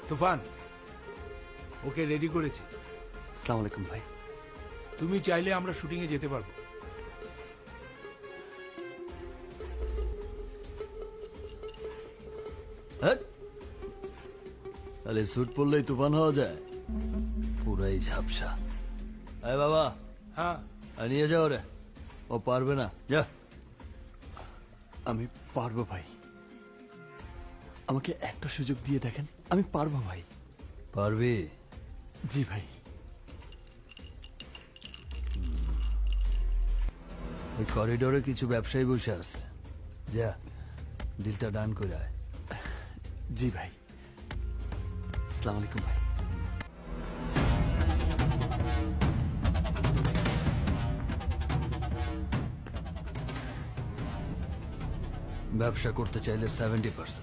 তুফান, okay ready করেছি। আসসালামু আলাইকুম ভাই। তুমি চাইলে আমরা শুটিং এ যেতে পারবো। হ্যাঁ? তাহলে স্যুট পরলেই তুফান হওয়া যায়? পুরাই ঝাপসা। আয় বাবা, হ্যাঁ, নিয়ে যাও রে, ও পারবে না, যা। আমি পারবো ভাই, আমাকে একটা সুযোগ দিয়ে দেখেন, আমি পারবো ভাই। পারবি? জি ভাই। ওই করিডোরে কিছু ব্যবসায়ী বসে আছে, যা ডিলটা ডান করে আয়। জি ভাই। আসসালামু আলাইকুম ভাই। ব্যবসা করতে চাইলে 70%,